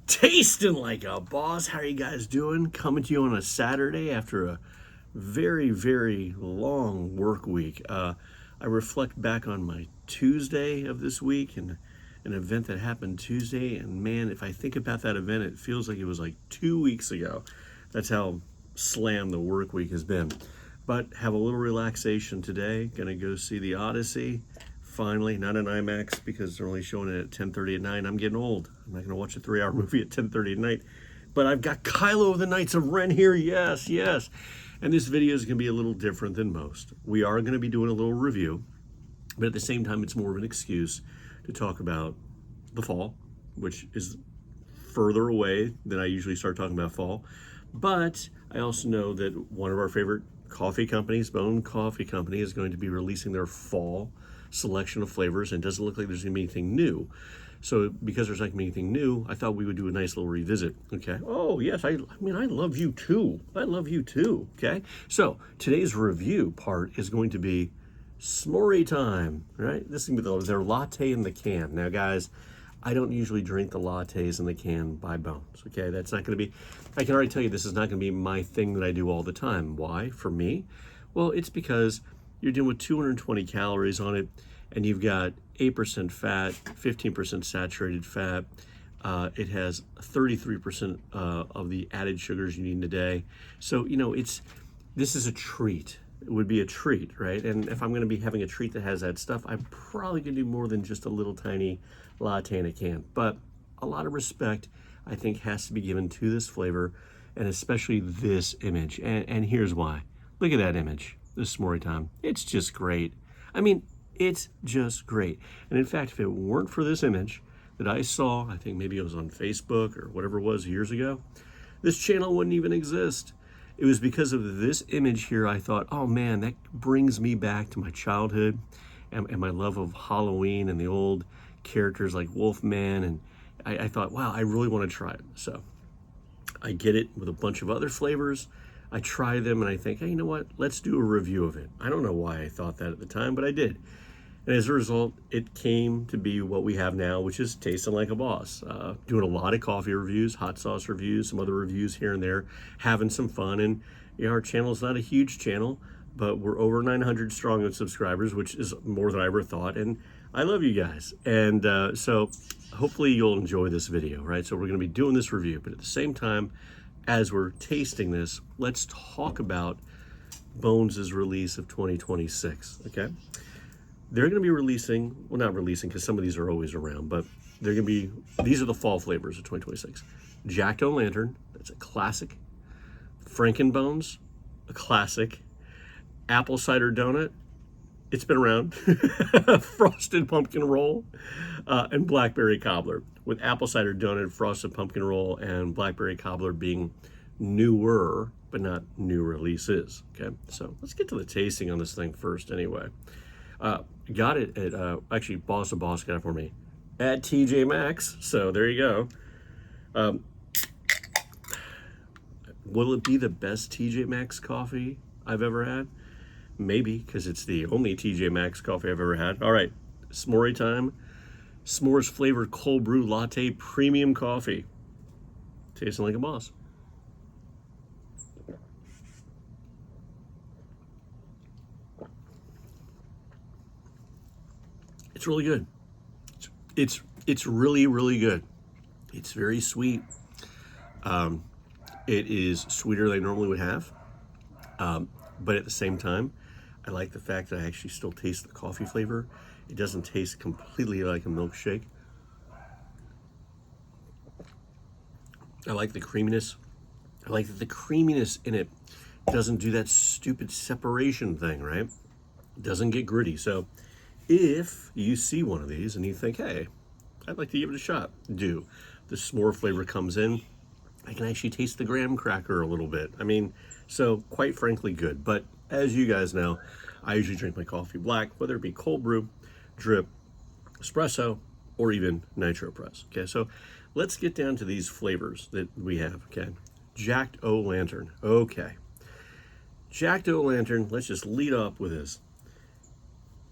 Tasting like a boss. How are you guys doing? Coming to you on a Saturday after a very, very long work week. I reflect back on my Tuesday of this week and an event that happened Tuesday. And man, if I think about that event, it feels like it was like 2 weeks ago. That's how slammed the work week has been. But have a little relaxation today. Gonna go see the Odyssey. Finally, not an IMAX because they're only showing it at 10:30 at night. I'm getting old. I'm not going to watch a 3-hour movie at 10:30 at night. But I've got Kylo of the Knights of Ren here. Yes, yes. And this video is going to be a little different than most. We are going to be doing a little review, but at the same time, it's more of an excuse to talk about the fall, which is further away than I usually start talking about fall. But I also know that one of our favorite coffee companies, Bone Coffee Company, is going to be releasing their fall selection of flavors, and it doesn't look like there's gonna be anything new. So because there's not gonna be anything new, I thought we would do a nice little revisit. Okay. Oh yes, I mean I love you too. I love you too. Okay. So today's review part is going to be Smorey Time. Right? This is gonna be their latte in the can. Now guys, I don't usually drink the lattes in the can by Bones. Okay, that's not gonna be. I can already tell you this is not gonna be my thing that I do all the time. Why? For me? Well, it's because you're dealing with 220 calories on it, and you've got 8% fat, 15% saturated fat. It has 33% of the added sugars you need in a day. So, you know, this is a treat. It would be a treat, right? And if I'm going to be having a treat that has that stuff, I'm probably going to do more than just a little tiny latte in a can. But a lot of respect, I think, has to be given to this flavor, and especially this image. And here's why. Look at that image. This Smorey Time. It's just great. I mean, it's just great. And in fact, if it weren't for this image that I saw, I think maybe it was on Facebook or whatever it was years ago, this channel wouldn't even exist. It was because of this image here I thought, oh man, that brings me back to my childhood and my love of Halloween and the old characters like Wolfman. And I thought, wow, I really want to try it. So I get it with a bunch of other flavors. I try them and I think, hey, you know what? Let's do a review of it. I don't know why I thought that at the time, but I did. And as a result, it came to be what we have now, which is Tasting Like a Boss. Doing a lot of coffee reviews, hot sauce reviews, some other reviews here and there, having some fun. And you know, our channel is not a huge channel, but we're over 900 strong in subscribers, which is more than I ever thought. And I love you guys. And so hopefully you'll enjoy this video, right? So we're going to be doing this review, but at the same time, as we're tasting this, let's talk about Bones' release of 2026, okay? They're going to be releasing, well, not releasing because some of these are always around, but they're going to be, these are the fall flavors of 2026. Jack-o'-lantern, that's a classic. Frankenbones, a classic. Apple cider donut, it's been around. Frosted pumpkin roll, and Blackberry Cobbler, with apple cider donut, frosted pumpkin roll, and Blackberry Cobbler being newer, but not new releases. Okay, so let's get to the tasting on this thing first anyway. Got it at, actually, Boss of Boss got it for me at TJ Maxx, so there you go. Will it be the best TJ Maxx coffee I've ever had? Maybe, because it's the only TJ Maxx coffee I've ever had. All right, Smorey Time, S'mores flavored cold brew latte premium coffee. Tasting like a boss. It's really good. It's really, really good. It's very sweet. It is sweeter than I normally would have. But at the same time, I like the fact that I actually still taste the coffee flavor. It doesn't taste completely like a milkshake. I like the creaminess. I like that the creaminess in it doesn't do that stupid separation thing, right? It doesn't get gritty. So if you see one of these and you think, hey, I'd like to give it a shot, do. The s'more flavor comes in. I can actually taste the graham cracker a little bit. I mean, so quite frankly good. But as you guys know, I usually drink my coffee black, whether it be cold brew, drip, espresso, or even nitro press. Okay, so let's get down to these flavors that we have. Okay, Jack-o'-lantern. Okay, Jack-o'-lantern. Let's just lead up with this.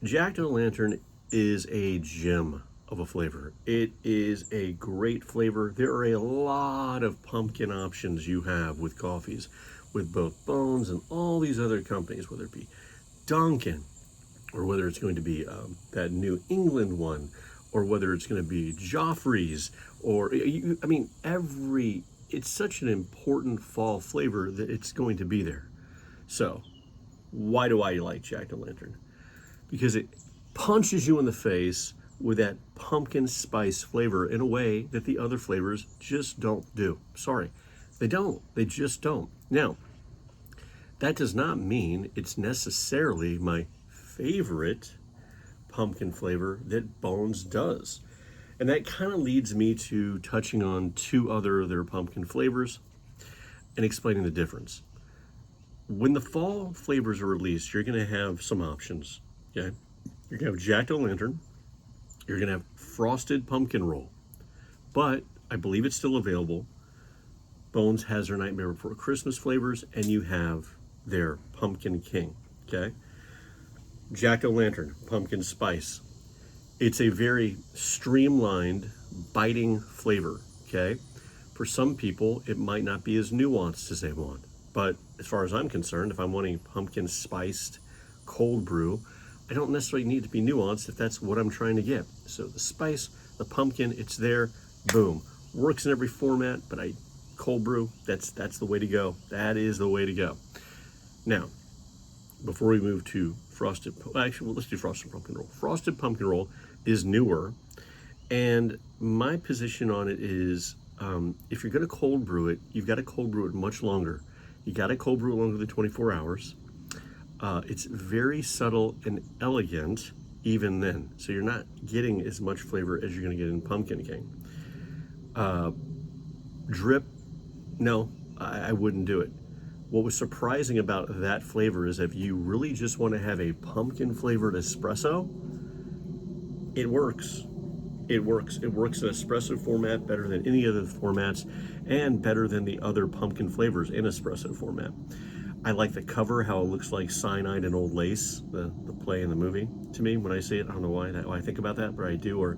Jack-o'-lantern is a gem of a flavor. It is a great flavor. There are a lot of pumpkin options you have with coffees, with both Bones and all these other companies, whether it be Dunkin', or whether it's going to be that New England one, or whether it's going to be Joffrey's, or I mean, it's such an important fall flavor that it's going to be there. So, why do I like Jack-o'-lantern? Because it punches you in the face with that pumpkin spice flavor in a way that the other flavors just don't do. Sorry, they don't. They just don't. Now, that does not mean it's necessarily my favorite pumpkin flavor that Bones does. And that kind of leads me to touching on two other of their pumpkin flavors and explaining the difference. When the fall flavors are released, you're going to have some options. Okay, you're going to have Jack-o'-lantern, you're going to have frosted pumpkin roll, but I believe it's still available. Bones has their Nightmare Before Christmas flavors, and you have their Pumpkin King. Okay, Jack-o'-lantern, pumpkin spice. It's a very streamlined, biting flavor. Okay, for some people, it might not be as nuanced as they want. But as far as I'm concerned, if I'm wanting pumpkin spiced cold brew, I don't necessarily need to be nuanced if that's what I'm trying to get. So the spice, the pumpkin, it's there, boom. Works in every format, but cold brew, that's the way to go. That is the way to go. Now, before we move to let's do frosted pumpkin roll. Frosted pumpkin roll is newer, and my position on it is, if you're going to cold brew it, you've got to cold brew it much longer. You got to cold brew it longer than 24 hours. It's very subtle and elegant even then. So you're not getting as much flavor as you're going to get in Pumpkin King. Drip, no, I wouldn't do it. What was surprising about that flavor is if you really just want to have a pumpkin flavored espresso, it works. It works. It works in espresso format better than any other formats, and better than the other pumpkin flavors in espresso format. I like the cover, how it looks like cyanide and old lace, the play in the movie. To me, when I see it, I don't know why I think about that, but I do. Or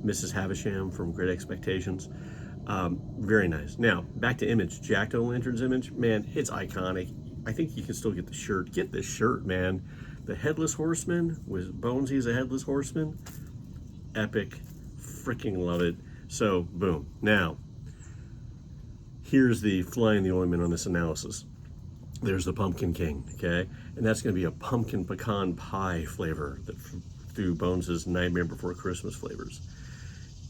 Mrs. Havisham from Great Expectations. Very nice. Now, back to image. Jack-o'-lantern's image, man, it's iconic. I think you can still get the shirt. Get this shirt, man. The Headless Horseman, with Bonesy as a Headless Horseman. Epic. Freaking love it. So, boom. Now, here's the fly in the ointment on this analysis. There's the Pumpkin King, okay? And that's going to be a pumpkin pecan pie flavor through Bones' Nightmare Before Christmas flavors.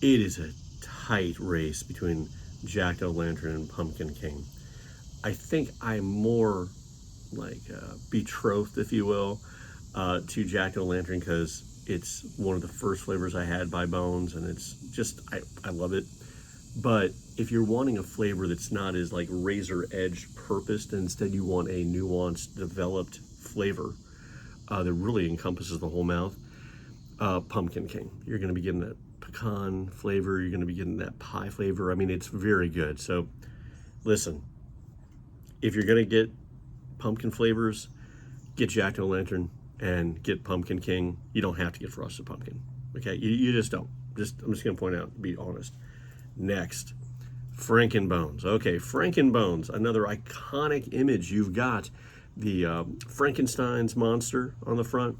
It is a tight race between Jack-o'-lantern and Pumpkin King. I think I'm more like betrothed, if you will, to Jack-o'-lantern because it's one of the first flavors I had by Bones, and it's just, I love it. But if you're wanting a flavor that's not as like razor edge purposed, and instead you want a nuanced, developed flavor that really encompasses the whole mouth, Pumpkin King. You're going to be getting that pecan flavor. You're going to be getting that pie flavor. I mean, it's very good. So listen, if you're going to get pumpkin flavors, get Jack-o'-lantern and get Pumpkin King. You don't have to get frosted pumpkin. Okay, you just don't. I'm just going to point out, to be honest. Next, Frankenbones. Okay, Frankenbones, another iconic image. You've got the Frankenstein's monster on the front.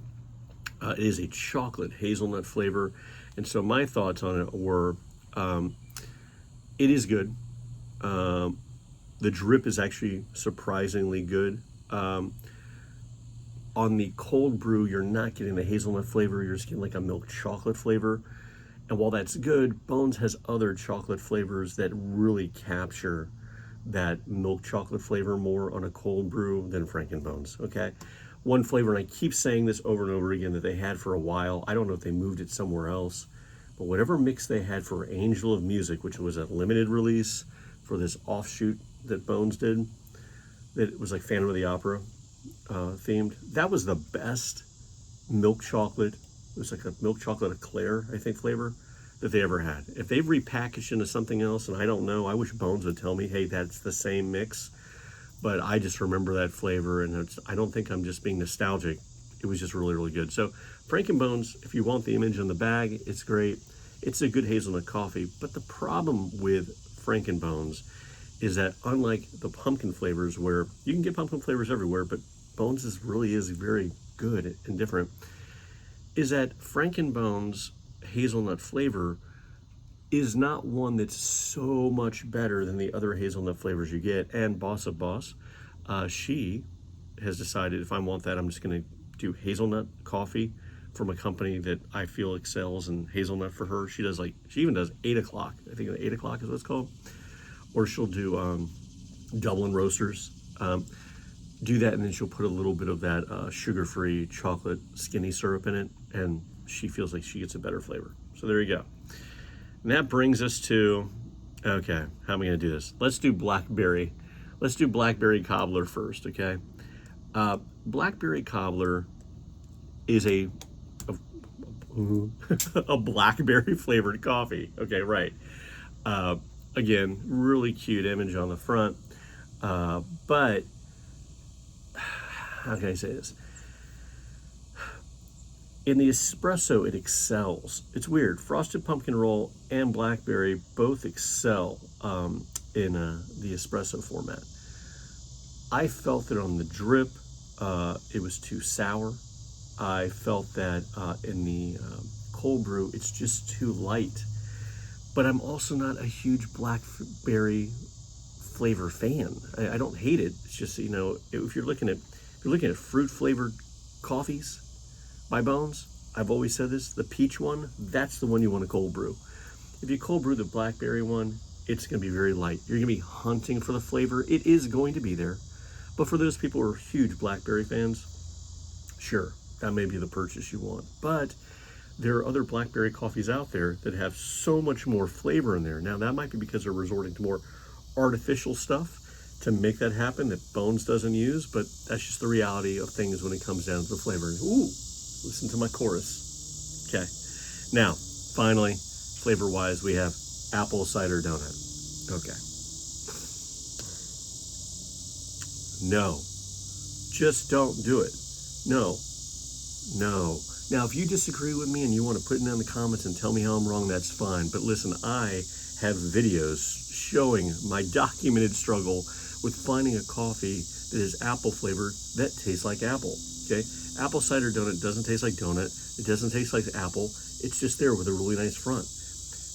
It is a chocolate hazelnut flavor. And so my thoughts on it were, it is good. The drip is actually surprisingly good. On the cold brew, you're not getting the hazelnut flavor. You're just getting like a milk chocolate flavor. And while that's good, Bones has other chocolate flavors that really capture that milk chocolate flavor more on a cold brew than Frankenbones, okay? One flavor, and I keep saying this over and over again, that they had for a while, I don't know if they moved it somewhere else, but whatever mix they had for Angel of Music, which was a limited release for this offshoot that Bones did, that was like Phantom of the Opera themed, that was the best milk chocolate. It was like a milk chocolate eclair, I think, flavor that they ever had. If they've repackaged into something else, and I don't know, I wish Bones would tell me, hey, that's the same mix. But I just remember that flavor, and I don't think I'm just being nostalgic. It was just really, really good. So Frankenbones, if you want the image on the bag, it's great. It's a good hazelnut coffee, but the problem with Frankenbones is that unlike the pumpkin flavors, where you can get pumpkin flavors everywhere, but Bones really is very good and different, is that Frankenbones hazelnut flavor is not one that's so much better than the other hazelnut flavors you get. And Boss of Boss, she has decided, if I want that, I'm just going to do hazelnut coffee from a company that I feel excels in hazelnut for her. She even does 8 o'clock. I think 8 o'clock is what it's called. Or she'll do Dublin Roasters. Do that, and then she'll put a little bit of that sugar-free chocolate skinny syrup in it, and she feels like she gets a better flavor. So there you go. And that brings us to, okay, how am I going to do this? Let's do Blackberry. Let's do Blackberry Cobbler first, okay? Blackberry Cobbler is a blackberry flavored coffee. Okay, right. Again, really cute image on the front. But how can I say this? In the espresso, it excels. It's weird. Frosted pumpkin roll and blackberry both excel in the espresso format. I felt it on the drip. It was too sour. I felt that in the cold brew, it's just too light. But I'm also not a huge blackberry flavor fan. I don't hate it. It's just, if you're looking at fruit flavored coffees by Bones, I've always said this, the peach one, that's the one you want to cold brew. If you cold brew the blackberry one, it's going to be very light. You're going to be hunting for the flavor. It is going to be there. But for those people who are huge blackberry fans, sure, that may be the purchase you want. But there are other blackberry coffees out there that have so much more flavor in there. Now, that might be because they're resorting to more artificial stuff to make that happen that Bones doesn't use, but that's just the reality of things when it comes down to the flavor. Ooh, listen to my chorus. Okay. Now, finally, flavor-wise, we have apple cider donut. Okay. No. Just don't do it. No. Now, if you disagree with me and you want to put it down in the comments and tell me how I'm wrong, that's fine. But listen, I have videos showing my documented struggle with finding a coffee that is apple flavored that tastes like apple. Okay? Apple cider donut doesn't taste like donut. It doesn't taste like apple. It's just there with a really nice front.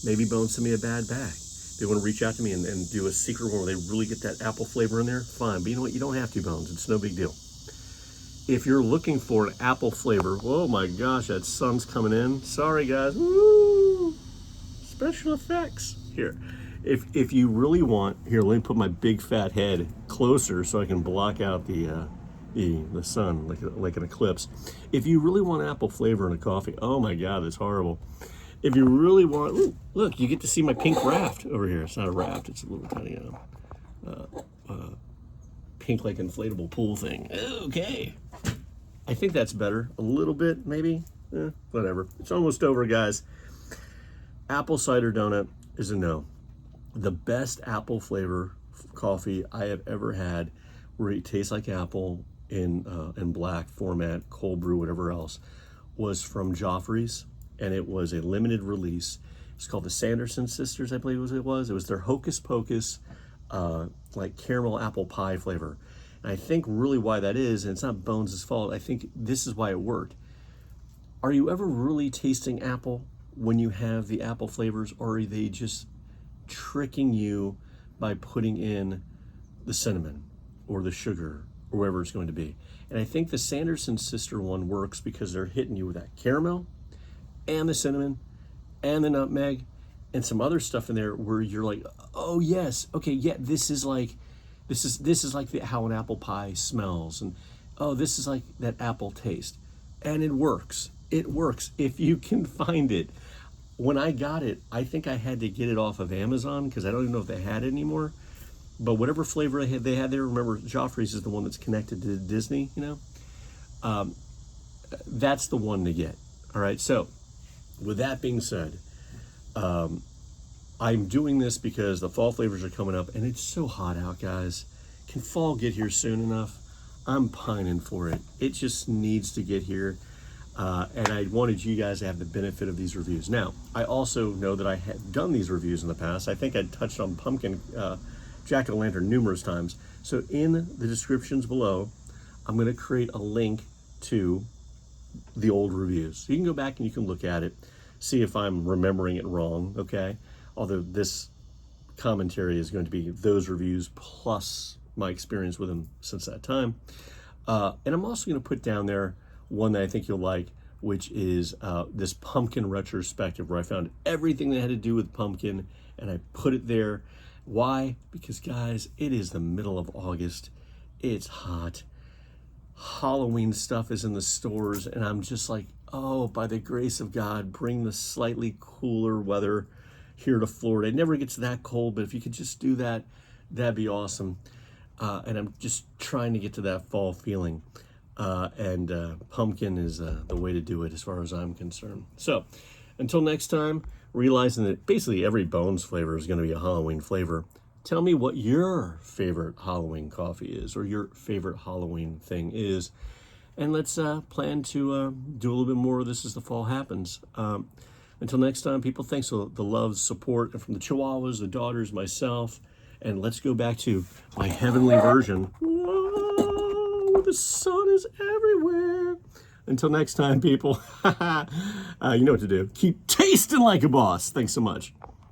Maybe Bones sent me a bad bag. They want to reach out to me and do a secret one where they really get that apple flavor in there, fine. But you know what? You don't have to, Bones. It's no big deal. If you're looking for an apple flavor, oh my gosh, that sun's coming in. Sorry, guys. Woo! Special effects. Here, if you really want, here, let me put my big fat head closer so I can block out the sun like an eclipse. If you really want apple flavor in a coffee, oh my God, that's horrible. If you really want, ooh, look, you get to see my pink raft over here. It's not a raft, it's a little tiny pink like inflatable pool thing. Okay. I think that's better. A little bit, maybe. Whatever. It's almost over, guys. Apple cider donut is a no. The best apple flavor coffee I have ever had, where it tastes like apple in black format, cold brew, whatever else, was from Joffrey's, and it was a limited release. It's called the Sanderson Sisters, I believe it was. It was their Hocus Pocus, like caramel apple pie flavor. And I think really why that is, and it's not Bones' fault, I think this is why it worked. Are you ever really tasting apple when you have the apple flavors, or are they just tricking you by putting in the cinnamon or the sugar or whatever it's going to be? And I think the Sanderson Sister one works because they're hitting you with that caramel and the cinnamon and the nutmeg and some other stuff in there where you're like, oh yes, okay, yeah, this is like how an apple pie smells, and oh, this is like that apple taste. And it works. It works if you can find it. When I got it, I think I had to get it off of Amazon because I don't even know if they had it anymore. But whatever flavor they had there, remember Joffrey's is the one that's connected to Disney, that's the one to get. All right, so with that being said, I'm doing this because the fall flavors are coming up and it's so hot out, guys. Can fall get here soon enough? I'm pining for it. It just needs to get here. And I wanted you guys to have the benefit of these reviews. Now, I also know that I have done these reviews in the past. I think I touched on pumpkin jack-o'-lantern numerous times. So in the descriptions below, I'm going to create a link to the old reviews. So you can go back and you can look at it, see if I'm remembering it wrong, okay? Although this commentary is going to be those reviews plus my experience with them since that time. And I'm also going to put down there one that I think you'll like, which is this pumpkin retrospective, where I found everything that had to do with pumpkin and I put it there. Why? Because guys, it is the middle of August. It's hot. Halloween stuff is in the stores, and I'm just like, oh, by the grace of God, bring the slightly cooler weather here to Florida. It never gets that cold, but if you could just do that, that'd be awesome. And I'm just trying to get to that fall feeling. And pumpkin is the way to do it as far as I'm concerned. So until next time, realizing that basically every Bones flavor is going to be a Halloween flavor, tell me what your favorite Halloween coffee is, or your favorite Halloween thing is. And let's plan to do a little bit more of this as the fall happens. Until next time, people, thanks for the love, support, and from the Chihuahuas, the daughters, myself. And let's go back to my heavenly version. Whoa, the sun is everywhere. Until next time, people, you know what to do. Keep tasting like a boss. Thanks so much.